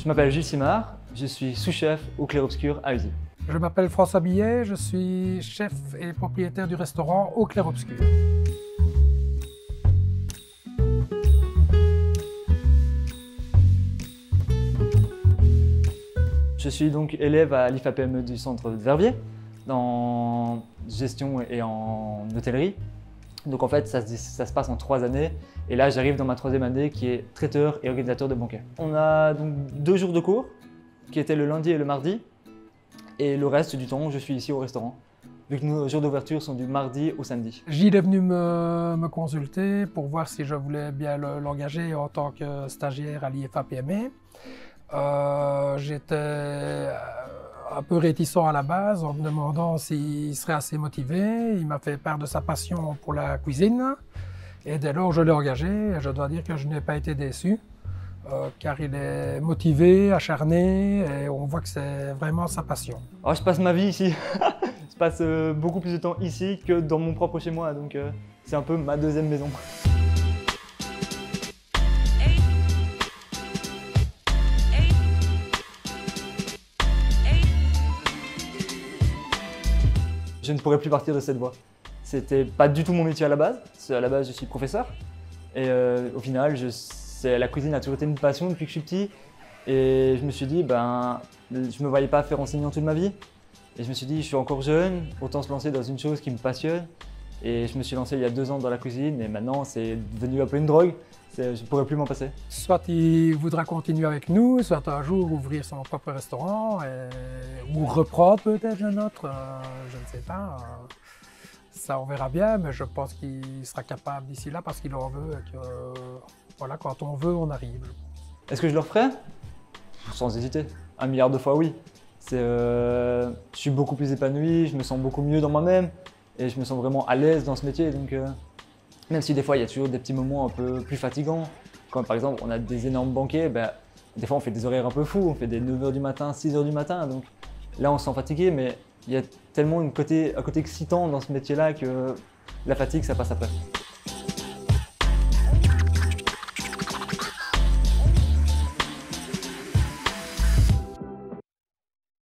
Je m'appelle Jules Simard, je suis sous-chef au Clair Obscur à Uzy. Je m'appelle François Billet, je suis chef et propriétaire du restaurant Au Clair Obscur. Je suis donc élève à l'IFAPME du centre de Verviers, en gestion et en hôtellerie. Donc en fait, ça se passe en 3 années. Et là, j'arrive dans ma 3e année qui est traiteur et organisateur de banquets. On a donc 2 jours de cours, qui étaient le lundi et le mardi. Et le reste du temps, je suis ici au restaurant, vu que nos jours d'ouverture sont du mardi au samedi. Gilles est venu me consulter pour voir si je voulais bien l'engager en tant que stagiaire à l'IFAPME. J'étais un peu réticent à la base en me demandant s'il serait assez motivé. Il m'a fait part de sa passion pour la cuisine et dès lors je l'ai engagé et je dois dire que je n'ai pas été déçu car il est motivé, acharné et on voit que c'est vraiment sa passion. Oh, je passe ma vie ici. Je passe beaucoup plus de temps ici que dans mon propre chez moi, donc c'est un peu ma 2e maison. Je ne pourrais plus partir de cette voie. C'était pas du tout mon métier à la base. À la base, je suis professeur. Et au final, la cuisine a toujours été une passion depuis que je suis petit. Et je me suis dit, je me voyais pas faire enseignant toute ma vie. Et je me suis dit, je suis encore jeune, autant se lancer dans une chose qui me passionne. Et je me suis lancé il y a 2 ans dans la cuisine. Et maintenant, c'est devenu un peu une drogue. Je ne pourrais plus m'en passer. Soit il voudra continuer avec nous, soit un jour ouvrir son propre restaurant, ou reprendre peut-être un autre, je ne sais pas. Ça, on verra bien, mais je pense qu'il sera capable d'ici là parce qu'il en veut. Et que, voilà, quand on veut, on arrive. Est-ce que je le referais? Sans hésiter. 1 milliard de fois, oui. Je suis beaucoup plus épanoui, je me sens beaucoup mieux dans moi-même et je me sens vraiment à l'aise dans ce métier. Donc, même si des fois, il y a toujours des petits moments un peu plus fatigants. Comme par exemple, on a des énormes banquets, des fois on fait des horaires un peu fous, on fait des 9 h du matin, 6 h du matin. Donc là, on se sent fatigué, mais il y a tellement un côté excitant dans ce métier-là que la fatigue, ça passe après.